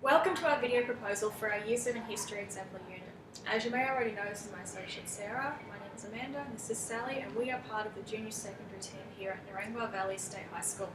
Welcome to our video proposal for our Year 7 History Exemplar Unit. As you may already know, this is my associate Sarah, my name is Amanda, and this is Sally, and we are part of the junior secondary team here at Narangba Valley State High School.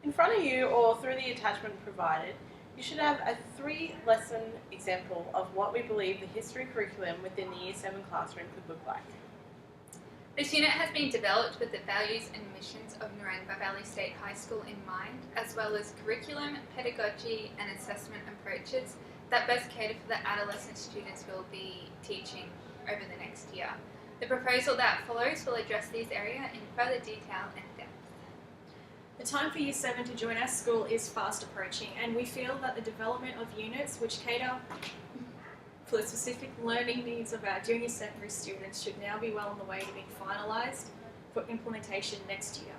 In front of you, or through the attachment provided, you should have a 3-lesson example of what we believe the history curriculum within the Year 7 classroom could look like. This unit has been developed with the values and missions of Narangba Valley State High School in mind, as well as curriculum, pedagogy and assessment approaches that best cater for the adolescent students we'll be teaching over the next year. The proposal that follows will address these areas in further detail and depth. The time for Year 7 to join our school is fast approaching, and we feel that the development of units which cater for the specific learning needs of our junior secondary students should now be well on the way to being finalised for implementation next year.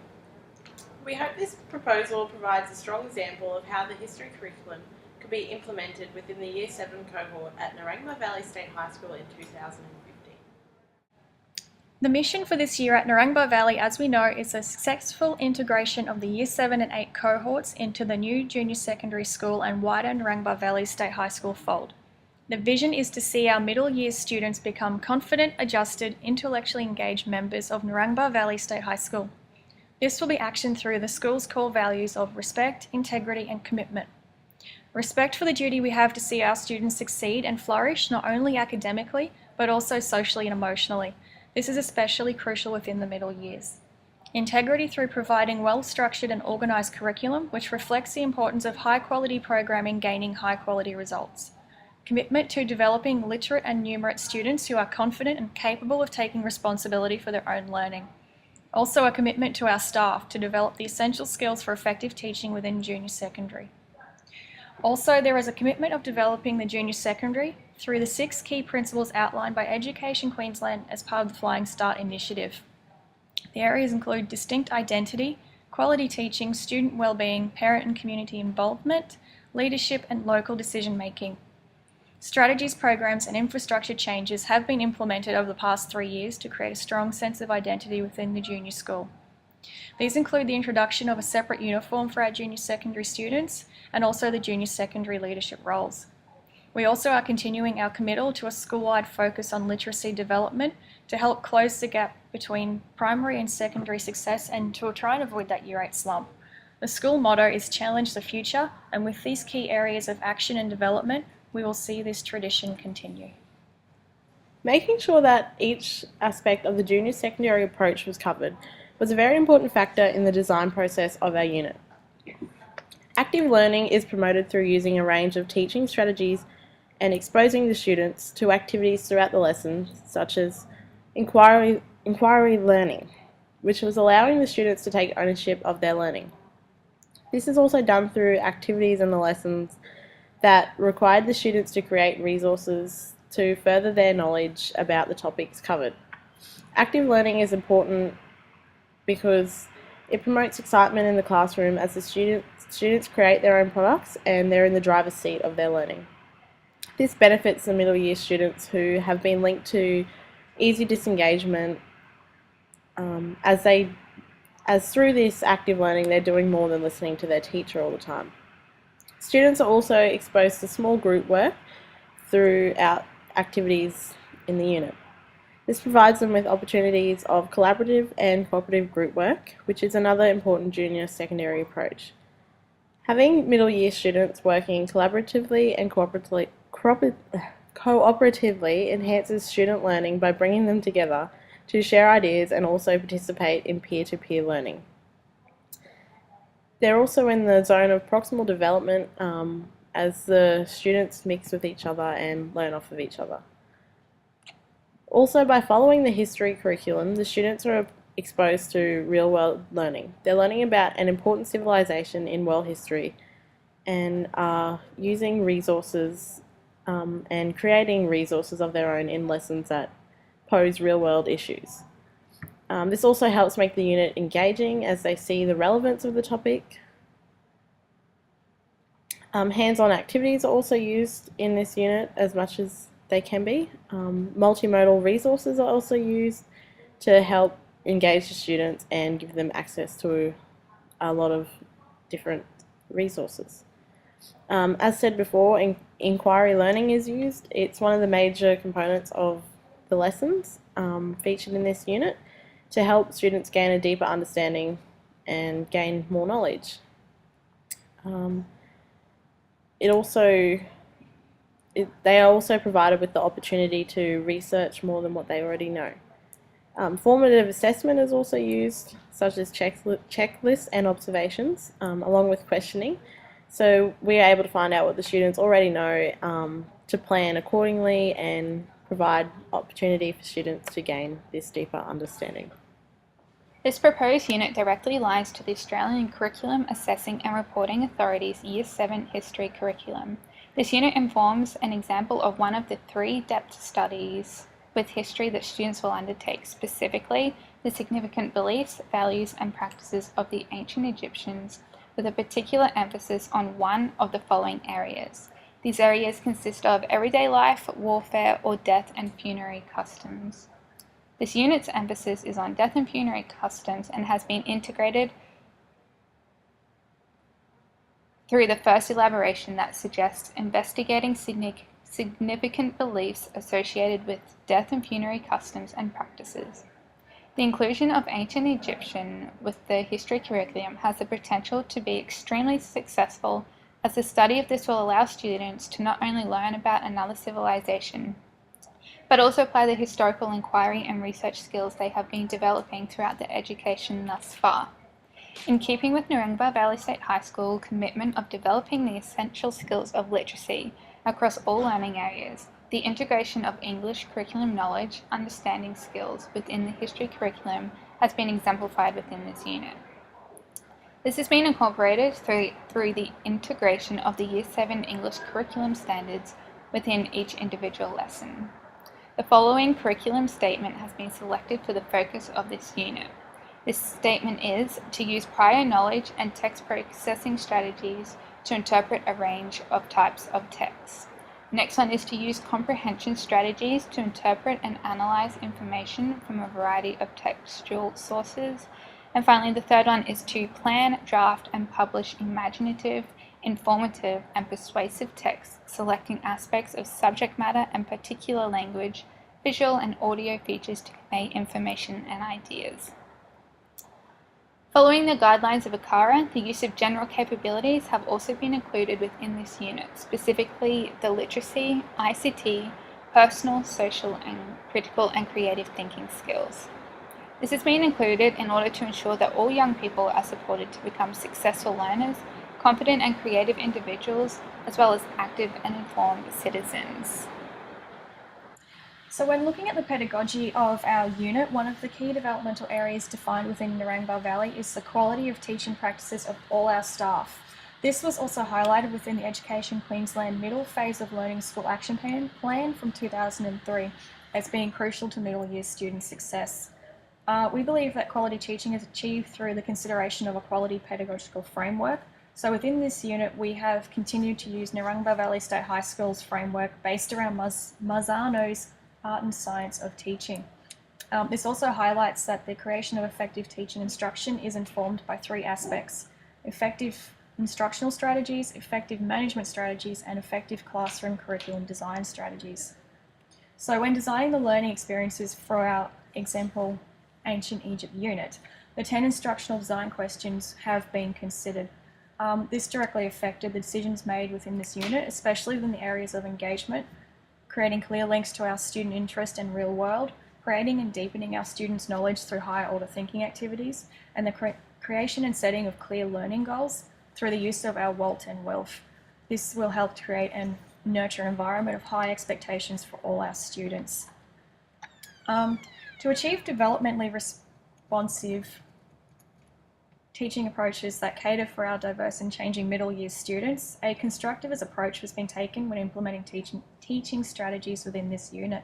We hope this proposal provides a strong example of how the history curriculum could be implemented within the Year 7 cohort at Narangba Valley State High School in 2015. The mission for this year at Narangba Valley, as we know, is a successful integration of the Year 7 and 8 cohorts into the new junior secondary school and wider Narangba Valley State High School fold. The vision is to see our middle year students become confident, adjusted, intellectually engaged members of Narangba Valley State High School. This will be actioned through the school's core values of respect, integrity and commitment. Respect for the duty we have to see our students succeed and flourish not only academically but also socially and emotionally. This is especially crucial within the middle years. Integrity through providing well-structured and organised curriculum which reflects the importance of high-quality programming gaining high-quality results. Commitment to developing literate and numerate students who are confident and capable of taking responsibility for their own learning. Also a commitment to our staff to develop the essential skills for effective teaching within junior secondary. Also, there is a commitment of developing the junior secondary through the 6 key principles outlined by Education Queensland as part of the Flying Start initiative. The areas include distinct identity, quality teaching, student wellbeing, parent and community involvement, leadership and local decision making. Strategies, programs and infrastructure changes have been implemented over the past 3 years to create a strong sense of identity within the junior school. These include the introduction of a separate uniform for our junior secondary students and also the junior secondary leadership roles. We also are continuing our committal to a school-wide focus on literacy development to help close the gap between primary and secondary success and to try and avoid that Year 8 slump. The school motto is Challenge the Future, and with these key areas of action and development, we will see this tradition continue. Making sure that each aspect of the junior secondary approach was covered was a very important factor in the design process of our unit. Active learning is promoted through using a range of teaching strategies and exposing the students to activities throughout the lesson, such as inquiry learning, which was allowing the students to take ownership of their learning. This is also done through activities in the lessons that required the students to create resources to further their knowledge about the topics covered. Active learning is important because it promotes excitement in the classroom as the students create their own products and they're in the driver's seat of their learning. This benefits the middle year students who have been linked to easy disengagement as through this active learning they're doing more than listening to their teacher all the time. Students are also exposed to small group work throughout activities in the unit. This provides them with opportunities of collaborative and cooperative group work, which is another important junior secondary approach. Having middle year students working collaboratively and cooperatively enhances student learning by bringing them together to share ideas and also participate in peer-to-peer learning. They're also in the zone of proximal development as the students mix with each other and learn off of each other. Also, by following the history curriculum, the students are exposed to real-world learning. They're learning about an important civilization in world history and are using resources and creating resources of their own in lessons that pose real-world issues. This also helps make the unit engaging as they see the relevance of the topic. Hands-on activities are also used in this unit as much as they can be. Multimodal resources are also used to help engage the students and give them access to a lot of different resources. As said before, inquiry learning is used. It's one of the major components of the lessons featured in this unit to help students gain a deeper understanding and gain more knowledge. They are also provided with the opportunity to research more than what they already know. Formative assessment is also used, such as checklists and observations, along with questioning. So we are able to find out what the students already know to plan accordingly and provide opportunity for students to gain this deeper understanding. This proposed unit directly aligns to the Australian Curriculum Assessing and Reporting Authority's Year 7 History curriculum. This unit informs an example of one of the 3 depth studies with history that students will undertake, specifically the significant beliefs, values, and practices of the ancient Egyptians, with a particular emphasis on one of the following areas. These areas consist of everyday life, warfare, or death and funerary customs. This unit's emphasis is on death and funerary customs and has been integrated through the first elaboration that suggests investigating significant beliefs associated with death and funerary customs and practices. The inclusion of ancient Egyptian with the history curriculum has the potential to be extremely successful, as the study of this will allow students to not only learn about another civilization, but also apply the historical inquiry and research skills they have been developing throughout their education thus far. In keeping with Narangba Valley State High School's commitment of developing the essential skills of literacy across all learning areas, the integration of English curriculum knowledge, understanding skills within the history curriculum has been exemplified within this unit. This has been incorporated through the integration of the Year 7 English curriculum standards within each individual lesson. The following curriculum statement has been selected for the focus of this unit. This statement is to use prior knowledge and text processing strategies to interpret a range of types of text. The next one is to use comprehension strategies to interpret and analyze information from a variety of textual sources. And finally, the third one is to plan, draft, and publish imaginative, informative, and persuasive text, selecting aspects of subject matter and particular language, visual and audio features to convey information and ideas. Following the guidelines of ACARA, the use of general capabilities have also been included within this unit, specifically the literacy, ICT, personal, social, and critical and creative thinking skills. This has been included in order to ensure that all young people are supported to become successful learners, confident and creative individuals, as well as active and informed citizens. So when looking at the pedagogy of our unit, one of the key developmental areas defined within Narangba Valley is the quality of teaching practices of all our staff. This was also highlighted within the Education Queensland Middle Phase of Learning School Action Plan from 2003 as being crucial to middle year student success. We believe that quality teaching is achieved through the consideration of a quality pedagogical framework. So within this unit, we have continued to use Narangba Valley State High School's framework based around Marzano's Art and Science of Teaching. This also highlights that the creation of effective teaching instruction is informed by 3 aspects: effective instructional strategies, effective management strategies, and effective classroom curriculum design strategies. So when designing the learning experiences for our example Ancient Egypt unit, the 10 instructional design questions have been considered. This directly affected the decisions made within this unit, especially in the areas of engagement, creating clear links to our student interest and real world, creating and deepening our students' knowledge through higher order thinking activities, and the creation and setting of clear learning goals through the use of our WALT and WELF. This will help to create and nurture an environment of high expectations for all our students. To achieve developmentally responsive teaching approaches that cater for our diverse and changing middle year students, a constructivist approach has been taken when implementing teaching strategies within this unit.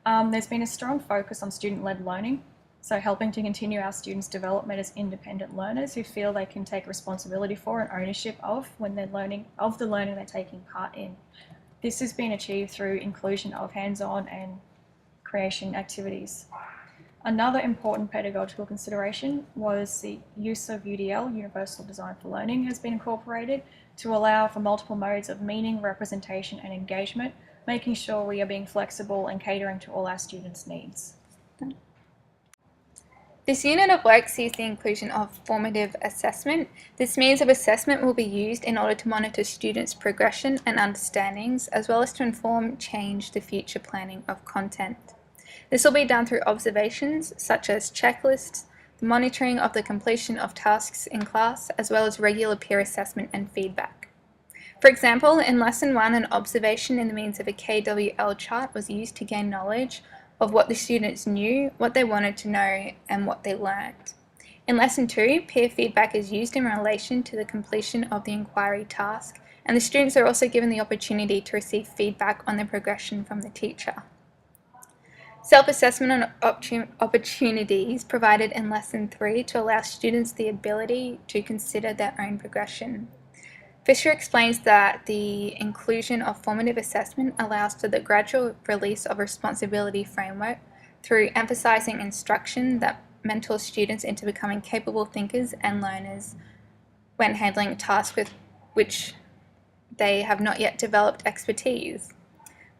There's been a strong focus on student-led learning, so helping to continue our students' development as independent learners who feel they can take responsibility for and ownership of when they're the learning they're taking part in. This has been achieved through inclusion of hands-on and creation activities. Another important pedagogical consideration was the use of UDL, Universal Design for Learning, has been incorporated. to allow for multiple modes of meaning, representation, and engagement, making sure we are being flexible and catering to all our students' needs. This unit of work sees the inclusion of formative assessment. This means of assessment will be used in order to monitor students' progression and understandings, as well as to inform, change the future planning of content. This will be done through observations such as checklists, the monitoring of the completion of tasks in class, as well as regular peer assessment and feedback. For example, in Lesson 1, an observation in the means of a KWL chart was used to gain knowledge of what the students knew, what they wanted to know, and what they learnt. In Lesson 2, peer feedback is used in relation to the completion of the inquiry task, and the students are also given the opportunity to receive feedback on their progression from the teacher. Self-assessment and opportunities provided in Lesson 3 to allow students the ability to consider their own progression. Fisher explains that the inclusion of formative assessment allows for the gradual release of responsibility framework through emphasizing instruction that mentors students into becoming capable thinkers and learners when handling a task with which they have not yet developed expertise.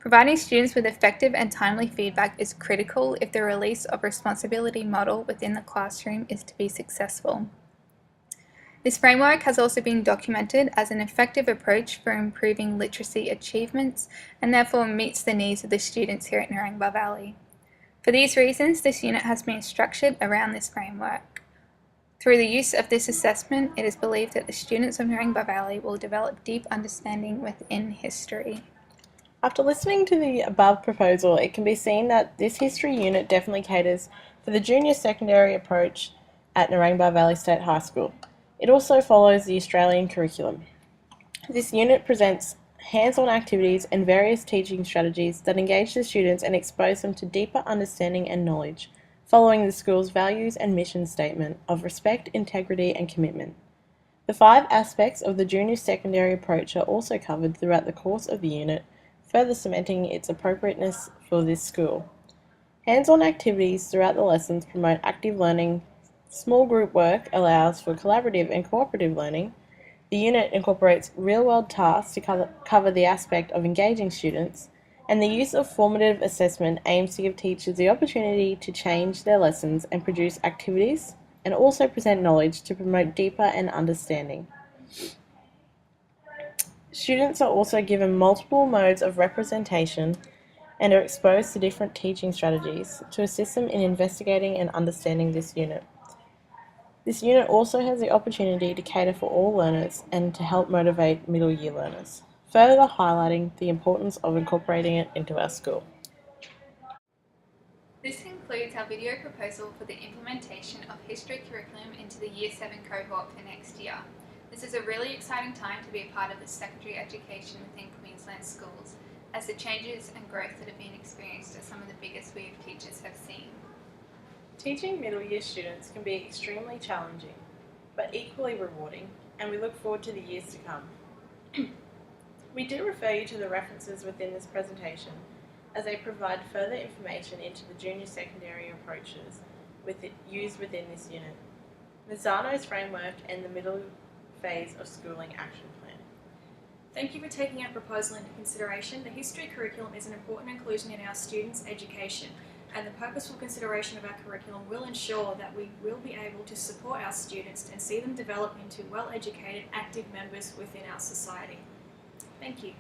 Providing students with effective and timely feedback is critical if the release of responsibility model within the classroom is to be successful. This framework has also been documented as an effective approach for improving literacy achievements and therefore meets the needs of the students here at Narangba Valley. For these reasons, this unit has been structured around this framework. Through the use of this assessment, it is believed that the students of Narangba Valley will develop deep understanding within history. After listening to the above proposal, it can be seen that this history unit definitely caters for the junior secondary approach at Narangba Valley State High School. It also follows the Australian curriculum. This unit presents hands-on activities and various teaching strategies that engage the students and expose them to deeper understanding and knowledge, following the school's values and mission statement of respect, integrity, and commitment. The 5 aspects of the junior secondary approach are also covered throughout the course of the unit, further cementing its appropriateness for this school. Hands-on activities throughout the lessons promote active learning. Small group work allows for collaborative and cooperative learning. The unit incorporates real-world tasks to cover the aspect of engaging students, and the use of formative assessment aims to give teachers the opportunity to change their lessons and produce activities, and also present knowledge to promote deeper and understanding. Students are also given multiple modes of representation and are exposed to different teaching strategies to assist them in investigating and understanding this unit. This unit also has the opportunity to cater for all learners and to help motivate middle year learners, further highlighting the importance of incorporating it into our school. This concludes our video proposal for the implementation of history curriculum into the Year 7 cohort for next year. This is a really exciting time to be a part of the secondary education within Queensland schools, as the changes and growth that have been experienced are some of the biggest we as teachers have seen. Teaching middle year students can be extremely challenging, but equally rewarding, and we look forward to the years to come. We do refer you to the references within this presentation, as they provide further information into the junior secondary approaches used within this unit, Mazzano's framework, and the middle phase of schooling action plan. Thank you for taking our proposal into consideration. The history curriculum is an important inclusion in our students' education, and the purposeful consideration of our curriculum will ensure that we will be able to support our students and see them develop into well-educated, active members within our society. Thank you.